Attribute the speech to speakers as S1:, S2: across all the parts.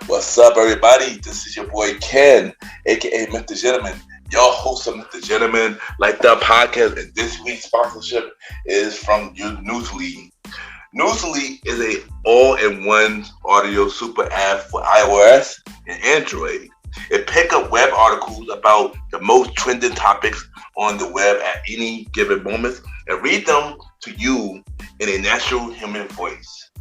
S1: What's up, everybody? This is your boy Ken, aka MrGentleman, your host of MrGentleman, like that podcast. And this week's sponsorship is from Newsly. Newsly is a all-in-one audio super app for iOS and Android. It picks up web articles about the most trending topics on the web at any given moment and read them to you in a natural human voice.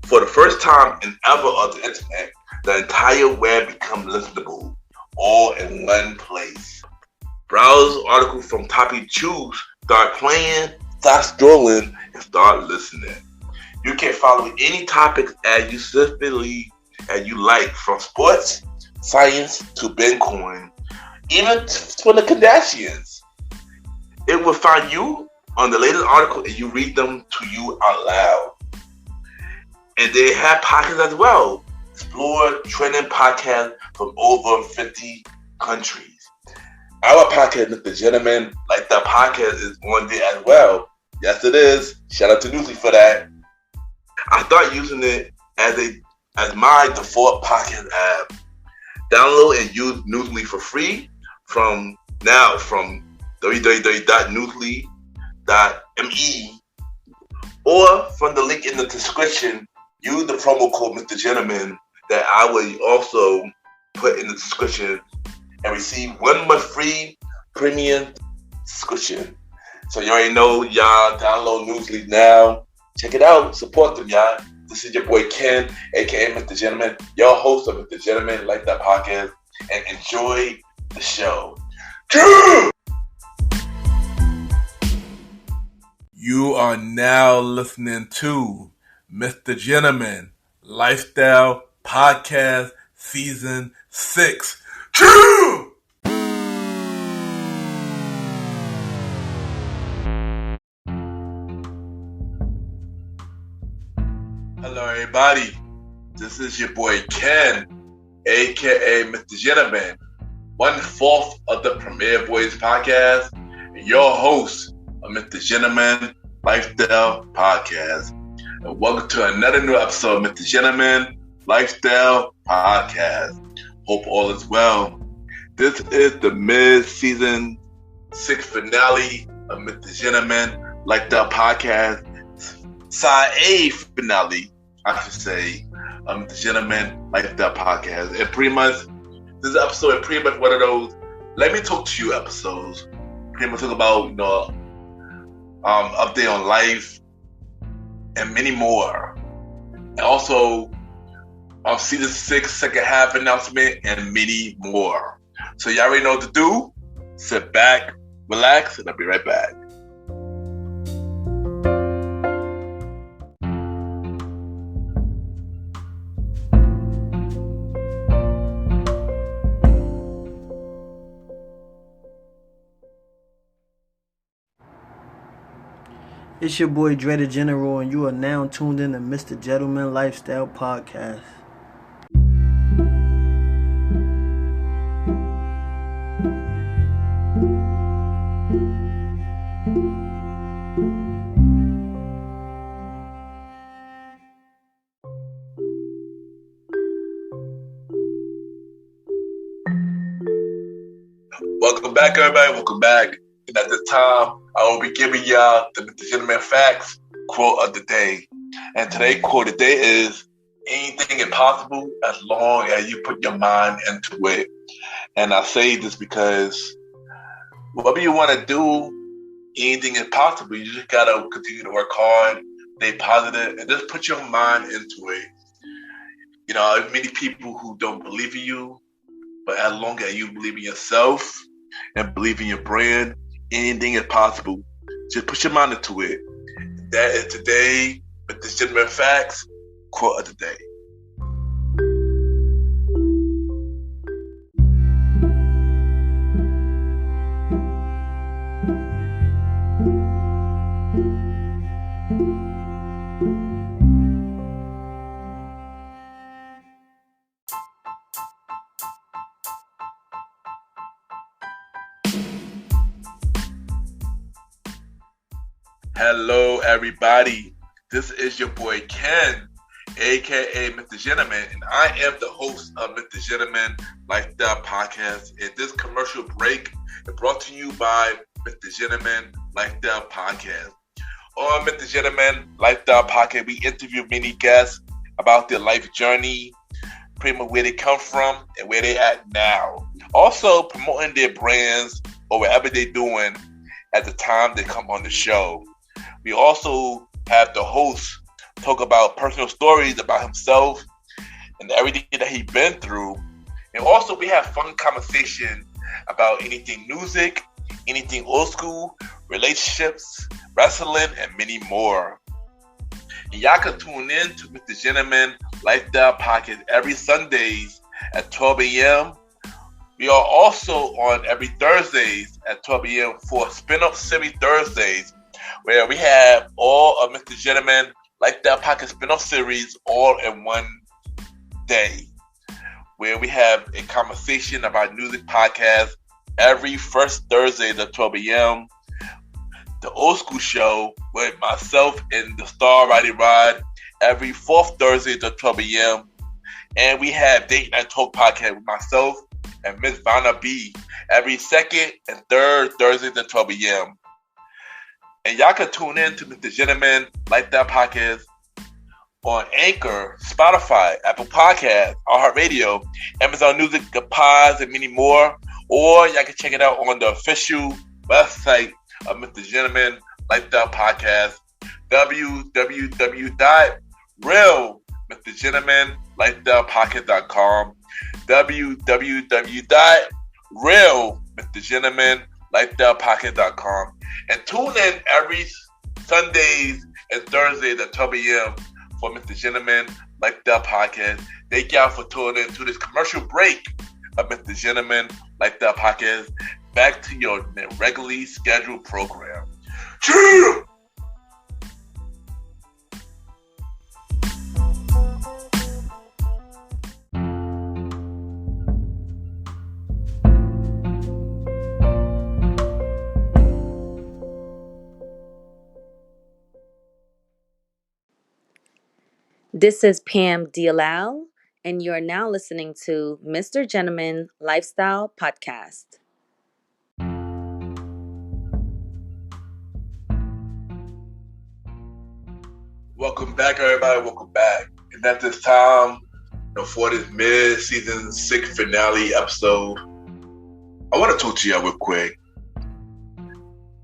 S1: For the first time in ever on the internet, the entire web becomes listenable, all in one place. Browse articles from topic choose, start playing, start scrolling, and start listening. You can follow any topic as you specifically as you like, from sports, science to Bitcoin, even for the Kardashians. It will find you on the latest article and you read them to you out loud. And they have podcasts as well. Explore trending podcasts from over 50 countries. Our podcast, MrGentleman, like that podcast, is on there as well. Yes, it is. Shout out to Newsly for that. I started using it as my default podcast app. Download and use Newsly for free from www.newsly.me or from the link in the description. Use the promo code MrGentleman that I will also put in the description and receive 1 month free premium subscription. So you already know, y'all, download Newsly now. Check it out. Support them, y'all. This is your boy Ken, aka MrGentleman, your host of MrGentleman, like that podcast, and enjoy the show. You are now listening to MrGentleman Lifestyle Podcast Season 6. Hello, everybody. This is your boy Ken, aka MrGentleman, 1/4 of the Premier Boys Podcast, and your host of MrGentleman Lifestyle Podcast. And welcome to another new episode of MrGentleman Lifestyle Podcast. Hope all is well. This is the mid-season 6 finale of MrGentleman Lifestyle Podcast. Side A finale, I should say, of MrGentleman Lifestyle Podcast. And pretty much, this episode is pretty much one of those, let me talk to you episodes. Pretty much talk about, update on life, and many more. And also, season 6 second half announcement, and many more. So y'all already know what to do. Sit back, relax, and I'll be right back.
S2: It's your boy Dre the General, and you are now tuned in to MrGentleman Lifestyle Podcast.
S1: Welcome back, everybody. Welcome back. And at this time, I will be giving y'all the MrGentleman Facts quote of the day. And today's quote of the day is, anything is possible as long as you put your mind into it. And I say this because whatever you want to do, anything is possible. You just got to continue to work hard, stay positive, and just put your mind into it. You know, there's many people who don't believe in you, but as long as you believe in yourself and believe in your brand, anything is possible. Just put your mind into it. That is today, MrGentleman Facts, quote of the day. Hello, everybody. This is your boy Ken, aka MrGentleman, and I am the host of MrGentleman Lifestyle Podcast. And this commercial break is brought to you by MrGentleman Lifestyle Podcast. On MrGentleman Lifestyle Podcast, we interview many guests about their life journey, pretty much where they come from and where they at now. Also promoting their brands or whatever they're doing at the time they come on the show. We also have the host talk about personal stories about himself and everything that he's been through. And also we have fun conversation about anything music, anything old school, relationships, wrestling, and many more. And y'all can tune in to MrGentleman Lifestyle Podcast every Sundays at 12 a.m. We are also on every Thursdays at 12 a.m. for Spinoff Series Thursdays, where we have all of MrGentleman Lifestyle Podcast Spinoff series all in one day, where we have a conversation about music podcast every first Thursday at 12 a.m. The Old School Show with myself and the Star Roddy Rod every fourth Thursday at 12 a.m. And we have Date Night Talk Podcast with myself and Miss Vanna B every second and third Thursday at 12 a.m. And y'all can tune in to MrGentleman Lifestyle Podcast on Anchor, Spotify, Apple Podcasts, iHeartRadio, Amazon Music, The Pods, and many more. Or y'all can check it out on the official website of MrGentleman Lifestyle Podcast, www.realmrgentlemanlifestylepodcast.com, www.realmrgentlemanlifestylepodcast.com. And tune in every Sundays and Thursdays at 12 a.m. for MrGentleman Lifestyle Podcast. Thank y'all for tuning in to this commercial break of MrGentleman Lifestyle Podcast. Back to your regularly scheduled program. Cheer!
S3: This is Pam Dialal, and you're now listening to MrGentleman Lifestyle Podcast.
S1: Welcome back, everybody. Welcome back. And at this time, for this mid-season 6 finale episode, I want to talk to y'all real quick.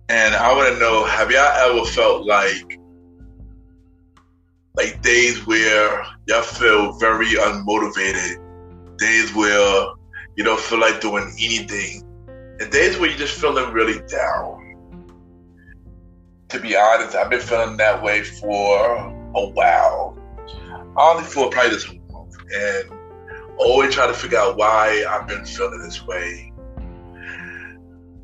S1: And I want to know, have y'all ever felt like days where y'all feel very unmotivated, days where you don't feel like doing anything, and days where you're just feeling really down? To be honest, I've been feeling that way for a while. Only for probably this month. And always try to figure out why I've been feeling this way.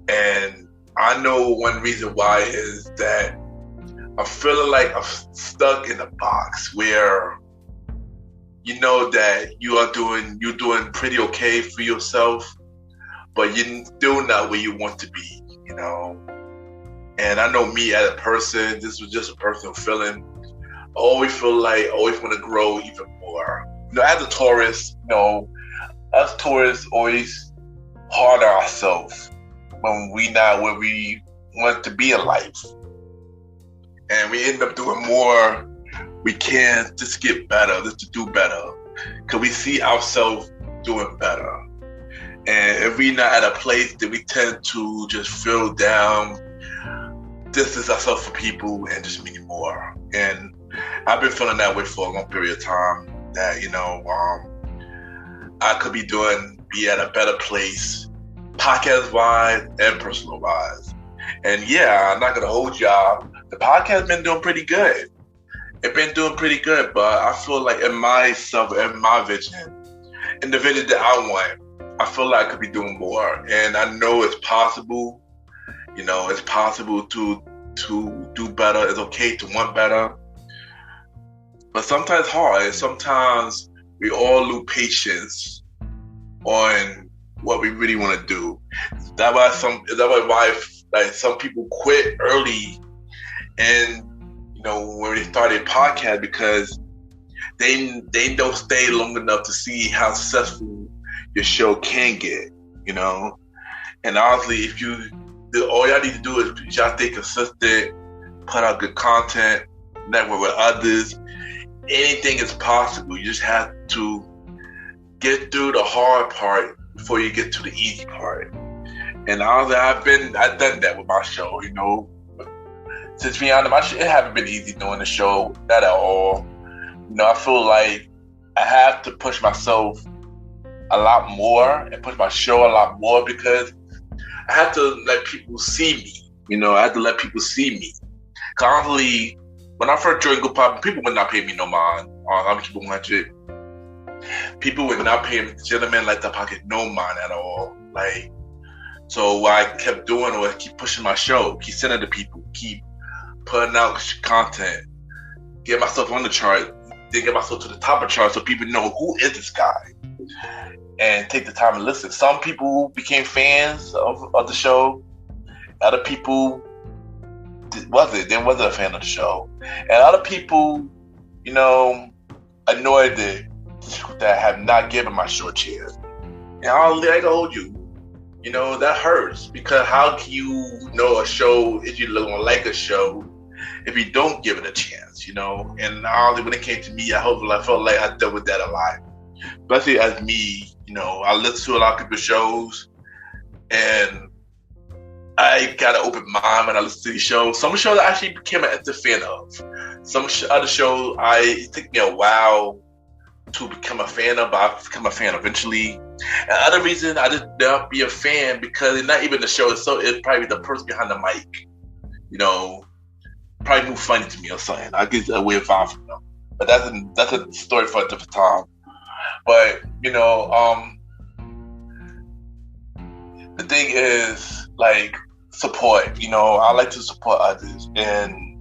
S1: And I know one reason why is that I'm feeling like I'm stuck in a box where you know that you're doing pretty okay for yourself, but you're still not where you want to be, you know. And I know me as a person, this was just a personal feeling. I always feel like I always want to grow even more. You know, as a Taurus, you know, us Taurus always harder ourselves when we not where we want to be in life. And we end up doing more we can just get better, just to do better. Because we see ourselves doing better. And if we're not at a place that we tend to just feel down, distance ourselves from people, and just many more. And I've been feeling that way for a long period of time, that, you know, I could be at a better place, podcast-wise and personal-wise. And yeah, I'm not going to hold y'all. The podcast been doing pretty good. It's been doing pretty good, but I feel like in my vision, in the vision that I want, I feel like I could be doing more. And I know it's possible. You know, it's possible to do better. It's okay to want better. But sometimes it's hard. Sometimes we all lose patience on what we really want to do. That's why some people quit early, and you know, when they started podcast, because they don't stay long enough to see how successful your show can get, you know. And honestly, if all y'all need to do is y'all stay consistent, put out good content, network with others. Anything is possible. You just have to get through the hard part before you get to the easy part. And honestly, I've done that with my show, you know. Since being honest, it haven't been easy doing the show, not at all. You know, I feel like I have to push myself a lot more and push my show a lot more because I have to let people see me. You know, I have to let people see me. Honestly, when I first joined Good Pop, people would not pay me no mind. I'm keep it 100. People would not pay MrGentleman like the pocket no mind at all. Like, so what I kept doing was keep pushing my show, keep sending to people, keep putting out content, get myself on the chart, then get myself to the top of the chart so people know who is this guy, and take the time to listen. Some people became fans of the show. Other people wasn't a fan of the show, and other people, you know, annoyed that have not given my show a chance. And I'll hold you. You know, that hurts because how can you know a show if you don't like a show if you don't give it a chance, you know? And honestly, when it came to me, I felt like I dealt with that a lot. Especially as me, you know, I listen to a lot of people's shows and I got an open mind when I listen to these shows. Some shows I actually became an active fan of. Some other shows, it took me a while to become a fan of, but I've become a fan eventually. And other reason I just not be a fan because it's not even the show itself, it's probably the person behind the mic. You know, probably move funny to me or something. I get a weird vibe from them. But that's a story for a different time. But, you know, the thing is, like, support. You know, I like to support others. And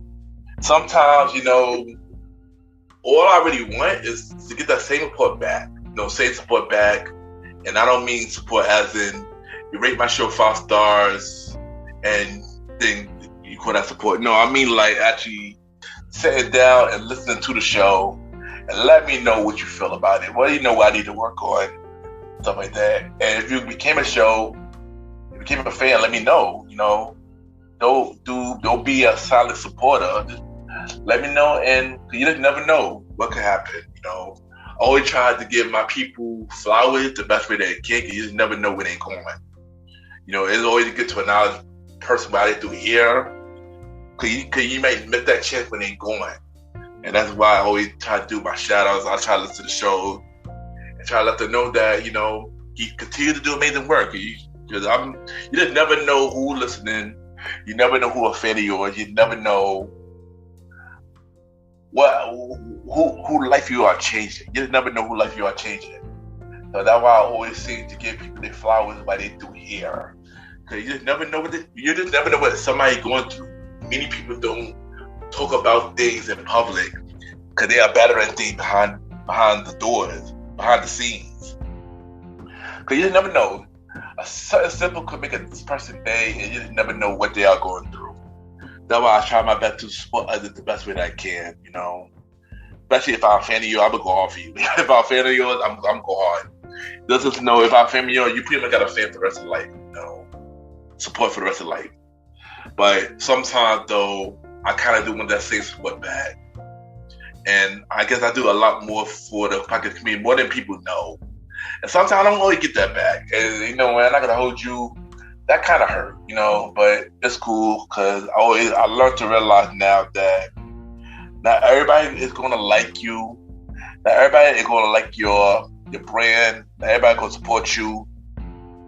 S1: sometimes, you know, all I really want is to get that same support back. You know, same support back. And I don't mean support as in you rate my show 5 stars and then you call that support. No, I mean like actually sitting down and listening to the show and let me know what you feel about it. What do you know what I need to work on? Stuff like that. And if you became a fan, let me know. You know, don't be a silent supporter. Just let me know, and you just never know what could happen. You know, always try to give my people flowers the best way they can. Cause you just never know where they're going. You know, it's always good to acknowledge person why they through here, cause you might miss that chance when they're going. And that's why I always try to do my shout outs. I try to listen to the show and try to let them know that, you know, you continue to do amazing work. You just never know who's listening. You never know who a fan of yours. You never know who life you are changing. You just never know who life you are changing. So that's why I always seem to give people their flowers while they do here. Cause you just never know what somebody going through. Many people don't talk about things in public because they are better at things behind the doors, behind the scenes. Cause you just never know. Something simple could make a person's day, and you just never know what they are going through. That's why I try my best to support others the best way that I can. You know, especially if I'm a fan of you, I'm gonna go hard for you. If I'm a fan of yours, I'm gonna go hard. Just to know if I'm a fan of yours, you pretty much got a fan for the rest of life. You know, support for the rest of life. But sometimes though, I kind of do want that same support back, and I guess I do a lot more for the podcast community more than people know. And sometimes I don't always get that back. And you know, when I'm not gonna hold you, that kind of hurt, you know. But it's cool because I learned to realize now that not everybody is gonna like you. Not everybody is gonna like your brand. Not everybody gonna support you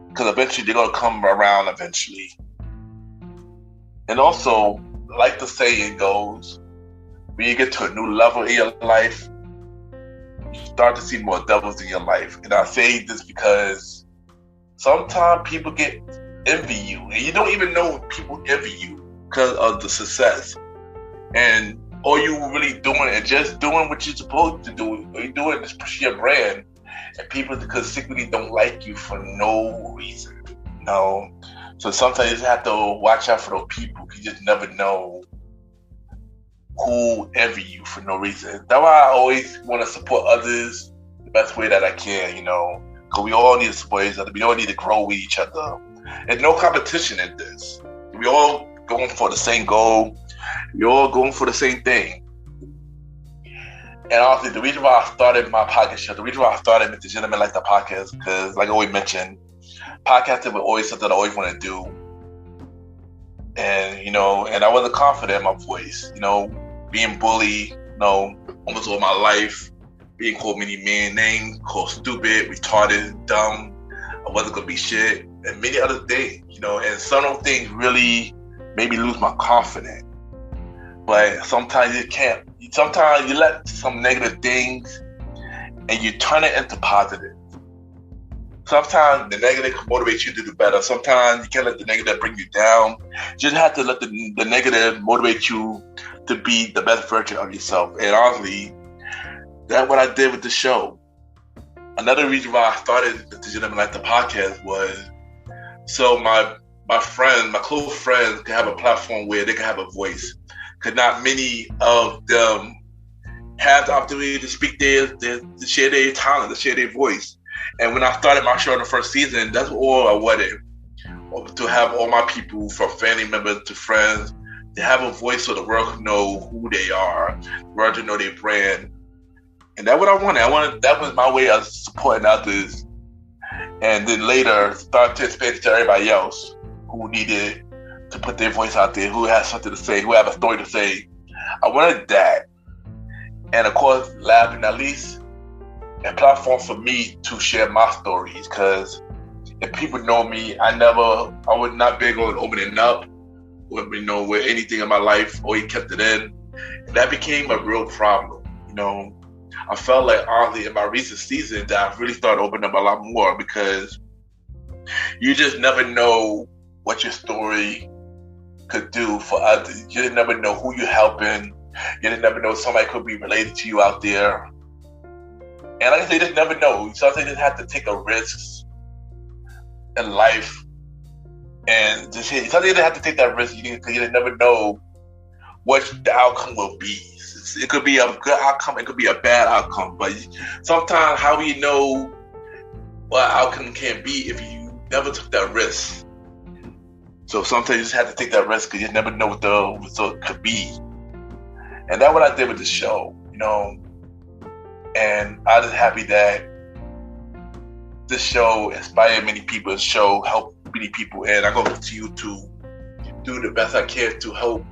S1: because eventually they're gonna come around eventually. And also, like the saying goes, when you get to a new level in your life, you start to see more devils in your life. And I say this because sometimes people envy you, and you don't even know people envy you because of the success. And all you really doing is just doing what you're supposed to do. All you're doing is push your brand, and people because secretly don't like you for no reason. You know? So sometimes you just have to watch out for those people. You just never know who envy you for no reason. That's why I always want to support others the best way that I can, because we all need to support each other. We all need to grow with each other. There's no competition in this. We all going for the same goal. We all going for the same thing. And honestly, the reason why I started my podcast show, the reason why I started MrGentleman Like the Podcast, because like I always mentioned, podcasting was always something I always want to do. And, and I wasn't confident in my voice, being bullied, almost all my life, being called many names, called stupid, retarded, dumb, I wasn't going to be shit, and many other things, and some of those things really made me lose my confidence. But sometimes you can't. Sometimes you let some negative things and you turn it into positive. Sometimes the negative can motivate you to do better. Sometimes you can't let the negative bring you down. You just have to let the negative motivate you to be the best version of yourself. And honestly, that's what I did with the show. Another reason why I started MrGentleman Like the Podcast was so my friends, my close friends, can have a platform where they can have a voice. Because not many of them have the opportunity to speak to share their talent, to share their voice. And when I started my show in the first season, that's all I wanted. To have all my people, from family members to friends, to have a voice so the world can know who they are, the world to know their brand. And that's what I wanted. That was my way of supporting others. And then later, start to expand to everybody else who needed to put their voice out there, who has something to say, who have a story to say. I wanted that. And of course, last but not least, a platform for me to share my stories, because if people know me, I was not big on opening up with anything in my life, or he kept it in. And that became a real problem. I felt like honestly in my recent season that I really started opening up a lot more, because you just never know what your story could do for others. You just never know who you're helping. You just never know somebody could be related to you out there. And like I say, you just never know. Sometimes you just have to take a risk in life. And sometimes you just have to take that risk because you just never know what the outcome will be. It could be a good outcome, it could be a bad outcome. But sometimes how do you know what outcome can be if you never took that risk? So sometimes you just have to take that risk because you never know what the result could be. And that's what I did with the show, And I'm just happy that this show inspired many people. This show helped many people. And I'm going to continue to do the best I can to help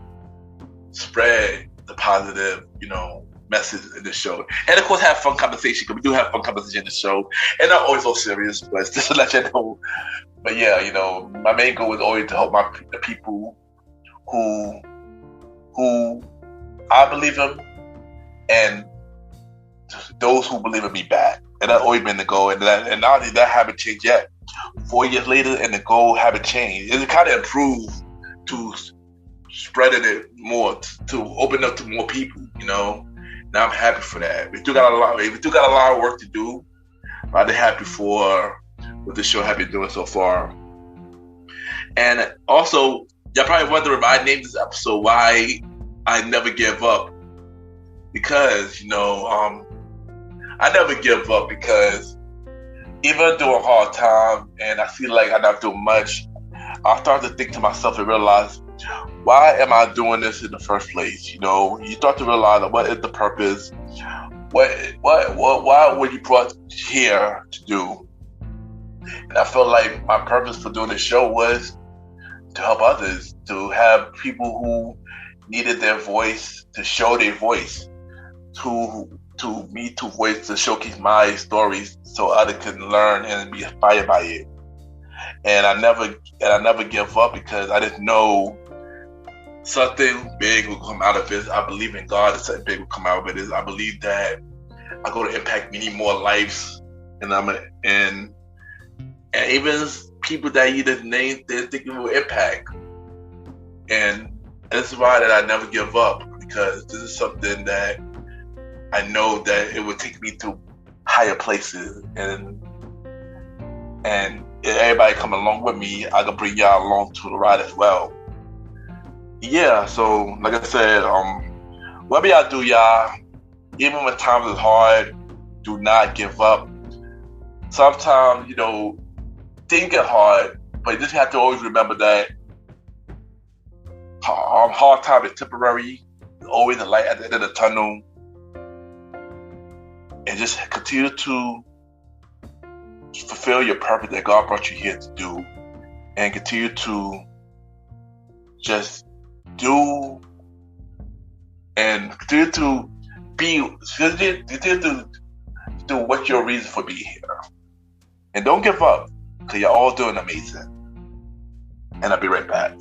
S1: spread the positive, message in the show. And of course, have fun conversation, because we do have fun conversation in the show. And not always so serious, but just to let you know. But yeah, my main goal is always to help the people who I believe in, and those who believe in me back. And that's always been the goal. And not only that haven't changed yet. 4 years later, and the goal haven't changed. It's kind of improved to spreading it more, to open up to more people, Now I'm happy for that. We still got a lot of work to do. But I'm happy for what the show has been doing so far. And also, y'all probably wondering why I named this episode "Why I Never Give Up," because I never give up, because even during a hard time and I feel like I'm not doing much, I start to think to myself and realize, why am I doing this in the first place? You start to realize what is the purpose? Why were you brought here to do? And I felt like my purpose for doing this show was to help others, to have people who needed their voice, to show their voice, to showcase my stories so others can learn and be inspired by it. And I never give up, because I just know something big will come out of this. I believe in God, that something big will come out of it. I believe that I'm going to impact many more lives, and even people that you just named, they think it will impact. And this is why that I never give up, because this is something that I know that it will take me to higher places, and if everybody come along with me, I can bring y'all along to the ride as well. Yeah, so like I said, Whatever y'all do, y'all, even when times is hard, do not give up. Sometimes, things get hard, but you just have to always remember that hard time is temporary. There's always a light at the end of the tunnel. And just continue to fulfill your purpose that God brought you here to do. And continue to just do and continue to do what's your reason for being here. And don't give up, because you're all doing amazing. And I'll be right back.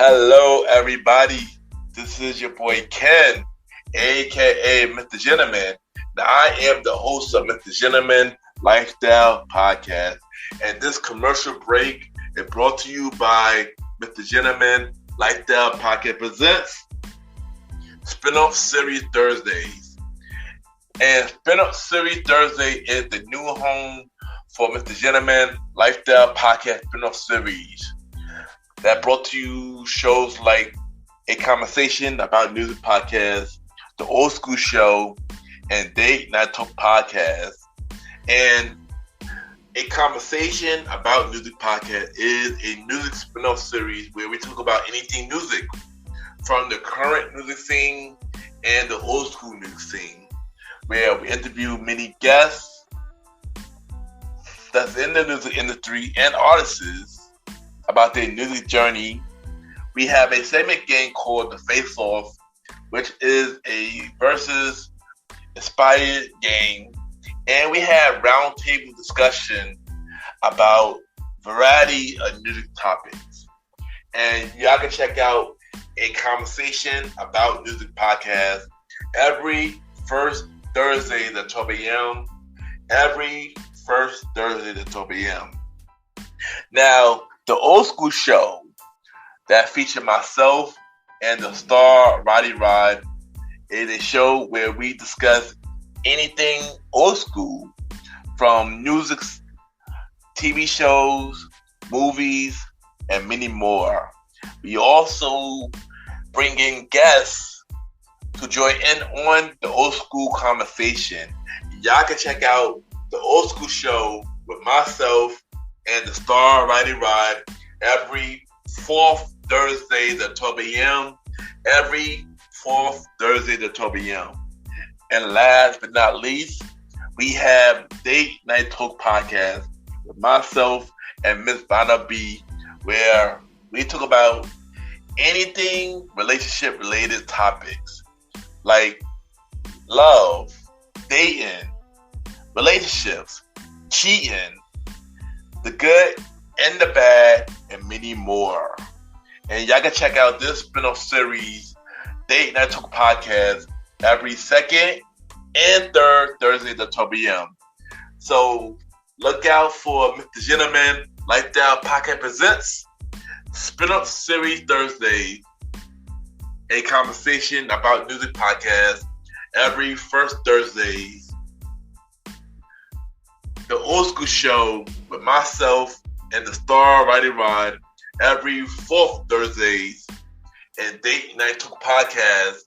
S1: Hello, everybody. This is your boy Ken, aka MrGentleman. Now, I am the host of MrGentleman Lifestyle Podcast, and this commercial break is brought to you by MrGentleman Lifestyle Podcast presents Spinoff Series Thursdays. And Spinoff Series Thursday is the new home for MrGentleman Lifestyle Podcast Spinoff Series. That brought to you shows like A Conversation About Music Podcast, The Old School Show, and Date Night Talk Podcast. And A Conversation About Music Podcast is a music spin-off series where we talk about anything music, from the current music scene and the old school music scene, where we interview many guests that's in the music industry and artists about their music journey. We have a segment game called The Face Off, which is a versus inspired game. And we have roundtable discussion about variety of music topics. And y'all can check out A Conversation About Music Podcast every first Thursday at 12 a.m. Every first Thursday at 12 a.m. Now, the Old School Show that featured myself and the star Roddy Rod is a show where we discuss anything old school, from music, TV shows, movies, and many more. We also bring in guests to join in on the old school conversation. Y'all can check out the Old School Show with myself and the star Roddy Rod every fourth Thursday at 12 a.m. Every fourth Thursday at 12 a.m. And last but not least, we have Date Night Talk Podcast with myself and Miss Vanna B, where we talk about anything relationship related topics like love, dating, relationships, cheating, the good and the bad, and many more. And y'all can check out this spin-off series, Date Night Talk Podcast, every second and third Thursday at 12 p.m. So look out for MrGentleman Lifestyle Podcast presents Spin-off Series Thursday, A Conversation About Music Podcast every first Thursdays. The Old School Show with myself and the star Roddy Rod every fourth Thursdays, and Date Night Talk Podcast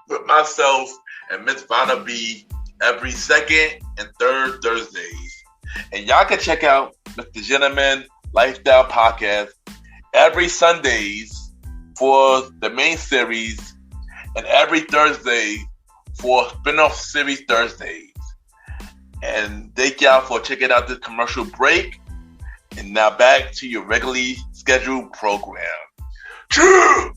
S1: with myself and Miss Vanna B every second and third Thursdays. And y'all can check out MrGentleman Lifestyle Podcast every Sundays for the main series and every Thursday for spin-off series Thursdays. And thank y'all for checking out this commercial break. And now back to your regularly scheduled program. True!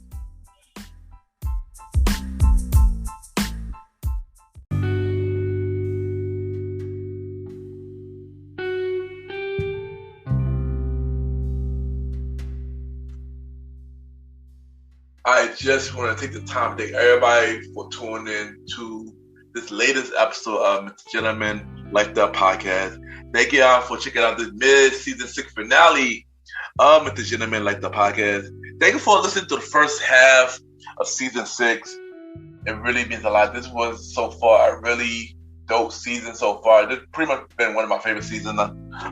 S1: I just want to take the time to thank everybody for tuning in to this latest episode of MrGentleman Like That podcast. Thank y'all for checking out the mid-season 6 finale of Mr. Gentleman Like That podcast. Thank you for listening to the first half of season 6. It really means a lot. This was so far a really dope season so far. This pretty much been one of my favorite seasons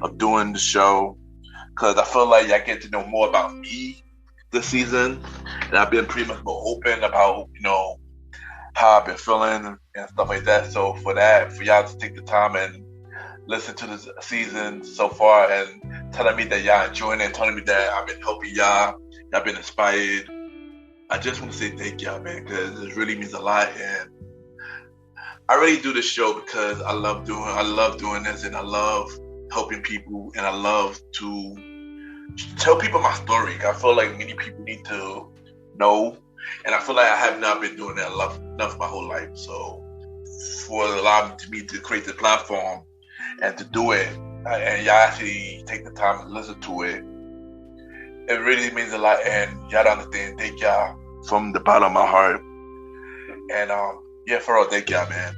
S1: of doing the show, because I feel like y'all get to know more about me this season, and I've been pretty much more open about, how I've been feeling and stuff like that. So for y'all to take the time and listen to this season so far and telling me that y'all enjoying it, telling me that I've been helping y'all been inspired, I just want to say thank y'all, man, because it really means a lot. And I really do this show because I love doing this, and I love helping people, and I love to tell people my story. I feel like many people need to know, and I feel like I have not been doing that enough my whole life. So for allowing me to create the platform and to do it, and y'all actually take the time to listen to it, it really means a lot. And y'all don't understand. Thank y'all from the bottom of my heart. And yeah, for real, thank y'all, man.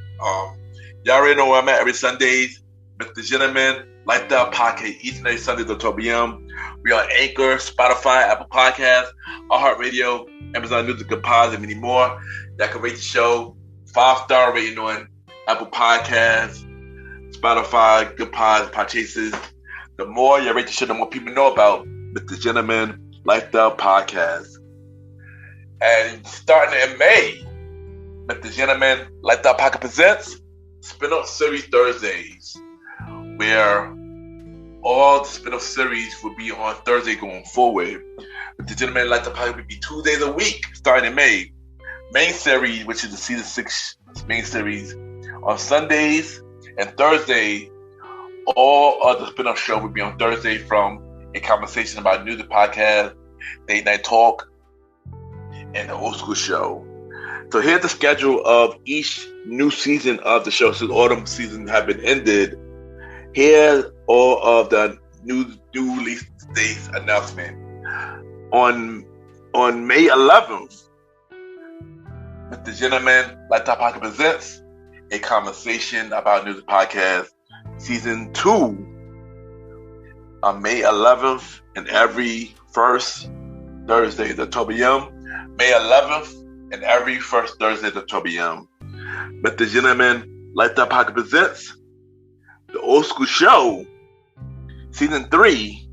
S1: Y'all already know where I'm at every Sundays. Mr. Gentleman, Like That podcast, each and every Sunday at 12 p.m. We are Anchor, Spotify, Apple Podcasts, iHeartRadio, Amazon Music, Good Pods, and many more. Y'all can rate the show 5-star rating on Apple Podcasts, Spotify, Good Pods, Podchases. The more you rate the show, the more people know about Mr. Gentleman, Like That podcast. And starting in May, Mr. Gentleman, Like That podcast presents Spinoff Series Thursdays, where all the spin-off series will be on Thursday going forward. The Gentleman Like That podcast will be 2 days a week starting in May. Main series, which is the season 6 main series, on Sundays and Thursdays. All of the spin-off show will be on Thursday, from A Conversation About Music podcast, Late Night Talk, and the Old School Show. So here's the schedule of each new season of the show. Since autumn season have been ended, here's all of the new release dates announcement. On May 11th, Mr. Gentleman Like That podcast presents A Conversation About Music podcast, season 2, on May 11th, and every first Thursday at 12 p.m. May 11th, and every first Thursday at 12 p.m. Mr. Gentleman Like That podcast presents The Old School Show, season 3,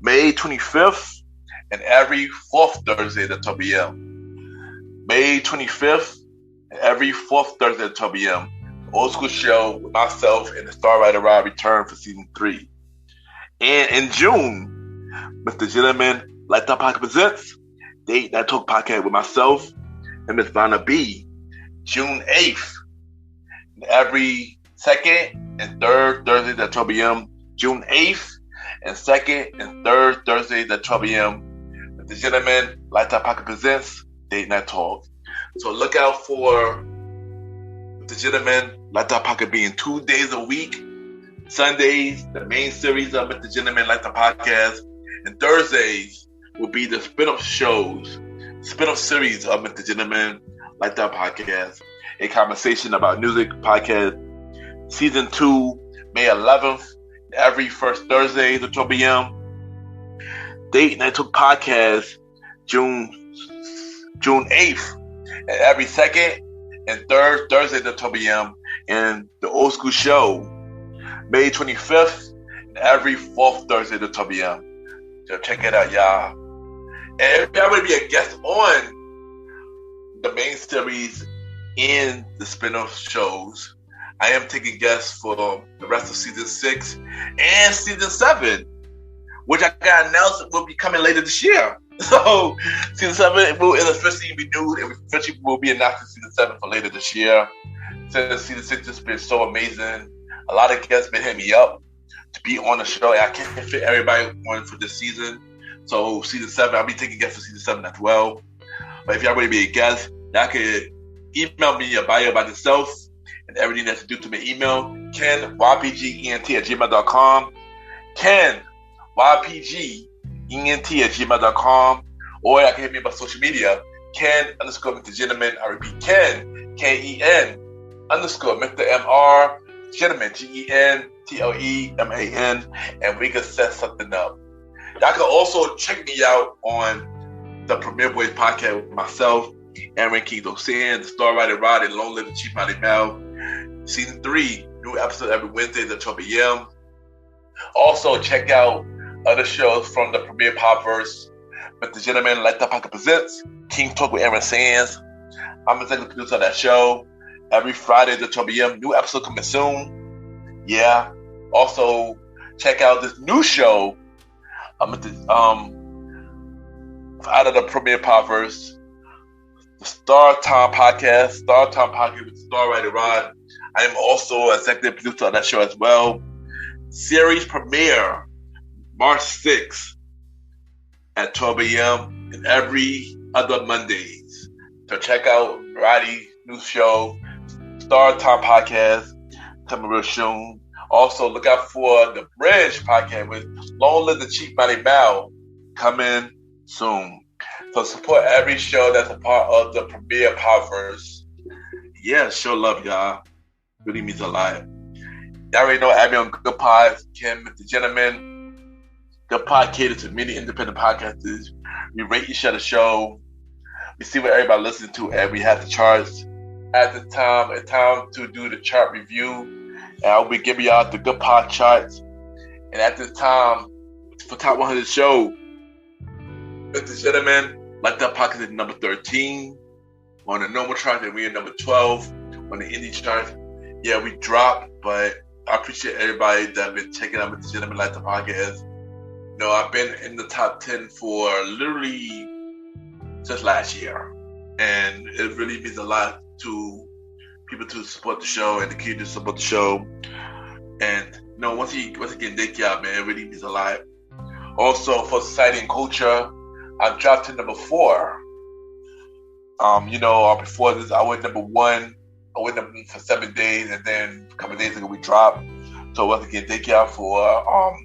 S1: May 25th, and every fourth Thursday at 12 p.m. May 25th, and every fourth Thursday at 12 p.m. The Old School Show with myself and the Star Writer Rod return for season 3. And in June, Mr. Gentleman Like That podcast presents Date Night Talk podcast with myself and Miss Vanna B, June 8th, and every second and third Thursdays at 12 p.m. June 8th, and second and third Thursdays at 12 p.m. The Gentleman Like That podcast presents Date Night Talk. So look out for The Gentleman Like That podcast being 2 days a week. Sundays, the main series of Mr. Gentleman Like That podcast, and Thursdays will be the spin-off series of Mr. Gentleman Like That podcast, A Conversation About Music podcast, season 2, May 11th, every first Thursday at 12 p.m. Date Night Talk podcast, June 8th, and every second and third Thursday at 12 p.m. And the Old School Show, May 25th, and every fourth Thursday at 12 p.m. So check it out, y'all. And if y'all want to be a guest on the main series and the spin-off shows, I am taking guests for the rest of season 6 and season 7, which I got announced will be coming later this year. So season 7 will officially be renewed, and we officially will be announcing season 7 for later this year. Since season 6 has been so amazing, a lot of guests been hitting me up to be on the show. I can't fit everybody on for this season. So season 7, I'll be taking guests for season 7 as well. But if y'all want to be a guest, y'all can email me a bio about yourself and everything that's to do to my email, KenYPGENT@gmail.com, KenYPGENT@gmail.com, or y'all can hit me up on social media, Ken_Mr. Gentleman. I repeat, Ken, KEN_Mr. MR Gentleman, GentleMan, and we can set something up. Y'all can also check me out on the Premier Boys podcast with myself, Aaron King Dosan, the Star Rider Rod, and Long Live the Chief Mighty Mel. Season 3, new episode every Wednesday at 12 p.m. Also, check out other shows from the Premier Popverse. Mr. Gentleman, Like That Podcast presents King Talk with Aaron Sands. I'm the executive producer of that show. Every Friday at 12 p.m. New episode coming soon. Yeah. Also, check out this new show. Out of the Premier Popverse, the Star Time Podcast with Star Rider Rod. I am also executive producer of that show as well. Series premiere March 6th at 12 a.m. and every other Mondays. So check out Roddy's new show, Star Time Podcast, coming real soon. Also, look out for the Bridge podcast with Long Live the Chief Mighty Mel, coming soon. So support every show that's a part of the Premier Popverse. Yeah, show love, y'all. Really means a lot. Y'all already know Abby on Good Pods, Kim, Mr. Gentleman. Good Pod caters to many independent podcasters. We rate each other's show. We see what everybody listens to, and we have the charts. At the time, it's time to do the chart review. And I'll be giving y'all the Good Pod charts. And at this time, for Top 100 show, Mr. Gentleman, Like That Podcast is number 13. On the normal chart, and we are number 12. On the indie chart, yeah, we dropped, but I appreciate everybody that been checking out Mr. Gentleman, Like That Podcast. You know, I've been in the top 10 for literally just last year. And it really means a lot to people to support the show and the kids to support the show. And you know, once again, thank y'all, man. It really means a lot. Also, for Society and Culture, I dropped to number 4. Before this, I went number 1. I went up for 7 days, and then a couple of days ago we dropped. So once again, thank y'all for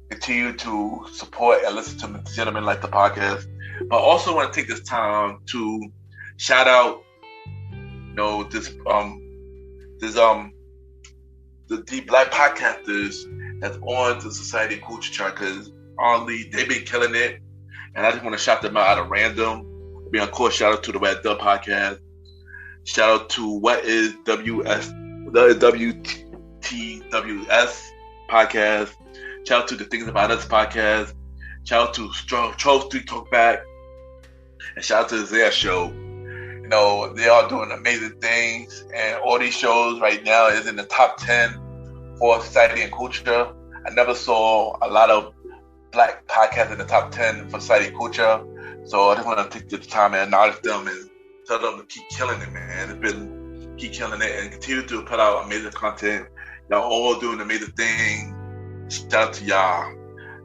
S1: continue to support and listen to Mr. Gentleman, Like the Podcast. But I also want to take this time to shout out, the Black podcasters that's on the Society and Culture chart, because honestly, they've been killing it, and I just want to shout them out of random. Of course, shout out to the Red Dub podcast. Shout out to What Is WTWS podcast. Shout out to the Things About Us podcast. Shout out to Charles Street Talk Back. And shout out to the Zaya Show. You know, they are doing amazing things. And all these shows right now is in the top 10 for Society and Culture. I never saw a lot of Black podcasts in the top 10 for Society and Culture. So I just want to take this time and acknowledge them and tell them to keep killing it, man. Keep killing it and continue to put out amazing content. Y'all all doing amazing things. Shout out to y'all.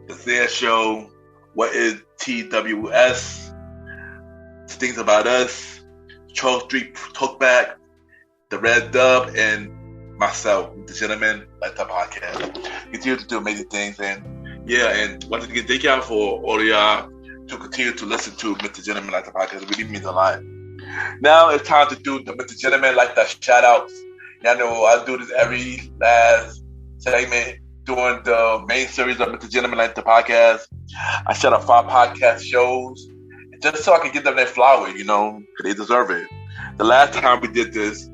S1: The Zaya Show, What Is TWS, Things About Us, Charles Street Talkback, The Red Dub, and myself, the Gentleman, Like That Podcast. Continue to do amazing things. And yeah, and once again, thank y'all for all of y'all to continue to listen to Mr. Gentleman, Like That Podcast. It really means a lot. Now it's time to do the Mr. Gentleman, Like That shout outs. Y'all know I do this every last segment during the main series of Mr. Gentleman, Like The Podcast. I shout out 5 podcast shows just so I can give them their flower, because they deserve it. The last time we did this,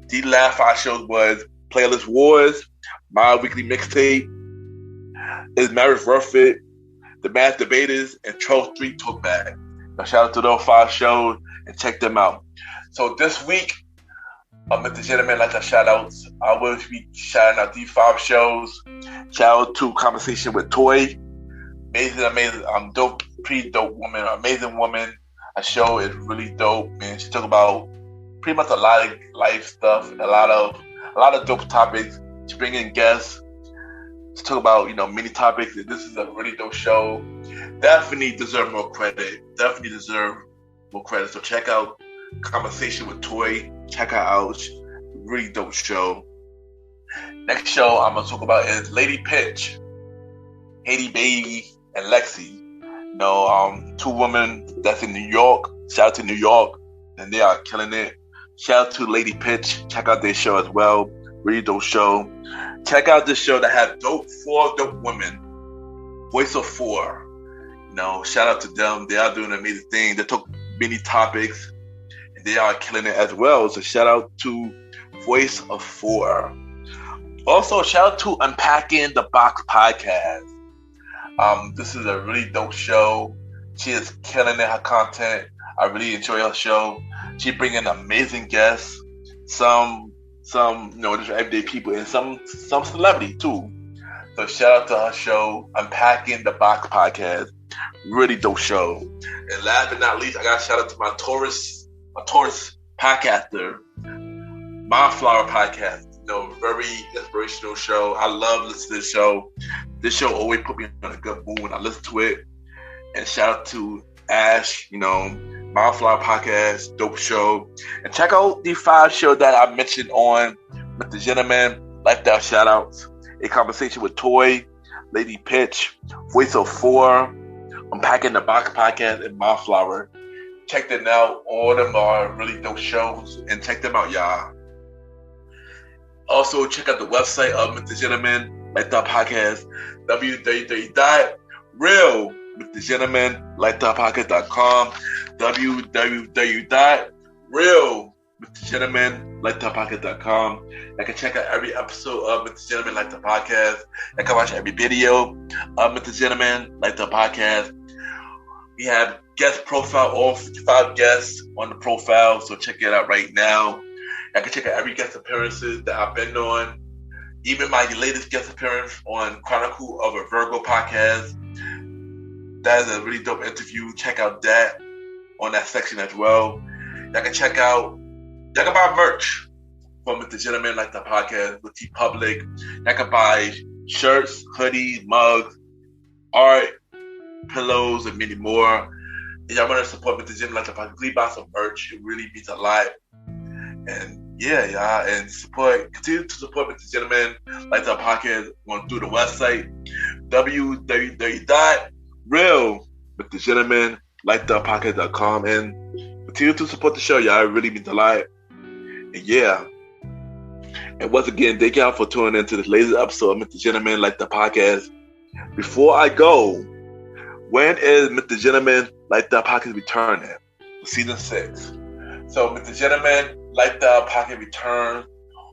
S1: the last 5 shows was Playlist Wars, My Weekly Mixtape, Is Marriage Worth It, The Math Debaters, and Charles Street Talkback. Now shout out to those 5 shows and check them out. So this week, Mr. Gentleman, Like That shout outs, I will be shouting out these 5 shows. Shout out to Conversation with Toy. Amazing, dope, pretty dope woman, amazing woman. Her show is really dope, man. She talk about pretty much a lot of life stuff, a lot of dope topics. She bring in guests to talk about, many topics. This is a really dope show. Definitely deserve more credit. So check out Conversation with Toy. Check her out. Really dope show. Next show I'm gonna talk about is Lady Pitch, Haiti Baby, and Lexi. 2 women that's in New York. Shout out to New York, and they are killing it. Shout out to Lady Pitch. Check out their show as well. Really dope show. Check out this show that has four dope women. Voice of Four. Shout out to them. They are doing an amazing thing. They took many topics and they are killing it as well. So shout out to Voice of Four. Also, shout out to Unpacking the Box podcast. This is a really dope show. She is killing it, her content. I really enjoy her show. She brings in amazing guests, some just everyday people, and some celebrity too. So shout out to her show, Unpacking the Box podcast. Really dope show. And last but not least, I got to shout out to my Taurus podcaster, Mindflower podcast. Very inspirational show. I love listening to this show. This show always put me in a good mood when I listen to it. And shout out to Ash, Mindflower podcast, dope show. And check out the 5 shows that I mentioned on MrGentleman, Lifestyle Shoutouts, A Conversation with Toy, Lady Pitch, Voice of Four, Unpacking the Box podcast, and Mindflower. Check them out. All of them are really dope shows. And check them out, y'all. Also, check out the website of MrGentleman, Lifestyle Podcast, www.realmrgentlemanlifestylepodcast.com, www.realmrgentlemanlifestylepodcast.com. You can check out every episode of MrGentleman Lifestyle Podcast. You can watch every video of MrGentleman Lifestyle Podcast. We have guest profile, all 55 guests on the profile, so check it out right now. I can check out every guest appearances that I've been on. Even my latest guest appearance on Chronicle of a Virgo podcast. That is a really dope interview. Check out that on that section as well. Y'all can buy merch from MrGentleman like the podcast with TeePublic. Y'all can buy shirts, hoodies, mugs, art, pillows, and many more. If y'all want to support MrGentleman like the podcast, please buy some merch. It really means a lot. And yeah, y'all, and continue to support MrGentleman Lifestyle Podcast through the website www.realmrgentlemanlifestylepodcast.com, and continue to support the show, y'all. It really means a lot. And yeah, and once again, thank y'all for tuning into this latest episode of MrGentleman Lifestyle Podcast. Before I go, when is MrGentleman Lifestyle Podcast returning? Season 6. So MrGentleman Lifestyle Podcast returns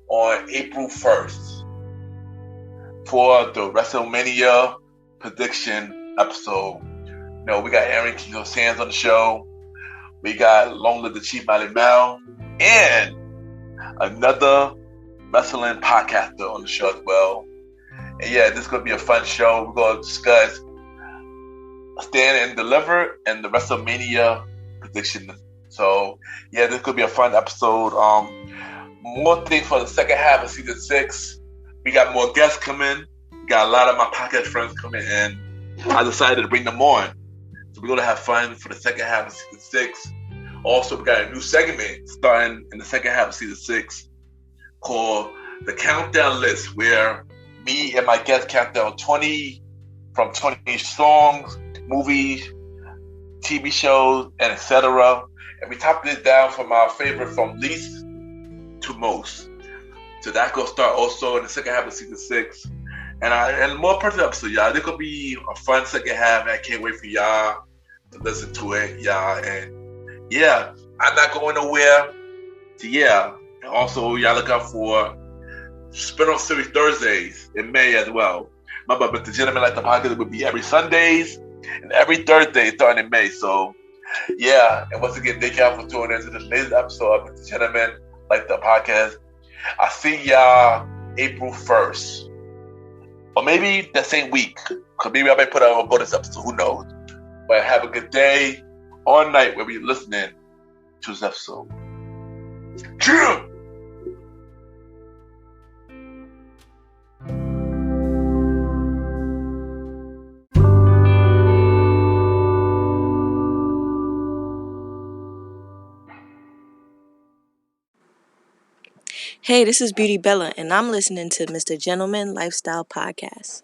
S1: on April 1st for the WrestleMania prediction episode. We got Aaron Kiko Sands on the show. We got Long Live the Chief Molly Mel and another wrestling podcaster on the show as well. And yeah, this is going to be a fun show. We're going to discuss Stand and Deliver and the WrestleMania prediction. So, yeah, this could be a fun episode. More things for the second half of season 6. We got more guests coming. We got a lot of my podcast friends coming in. I decided to bring them on. So we're going to have fun for the second half of season 6. Also, we got a new segment starting in the second half of season 6 called The Countdown List, where me and my guests count down 20 songs, movies, TV shows, and etc. And we top this down from our favorite from least to most. So that going to start also in the second half of season 6. And more personal episode, y'all. This could be a fun second half. I can't wait for y'all to listen to it, y'all. And yeah, I'm not going nowhere. So yeah. And also, y'all look out for Spinoff Series Thursdays in May as well. Remember, MrGentleman like the podcast will be every Sundays and every Thursday starting in May. So yeah, and once again, thank y'all for tuning into this latest episode of MrGentleman like the podcast. I see y'all April 1st. Or maybe that same week. Because maybe I may put out a bonus episode. Who knows? But have a good day or night where we're listening to this episode. Cheers!
S4: Hey, this is Beauty Bella, and I'm listening to MrGentleman Lifestyle Podcast.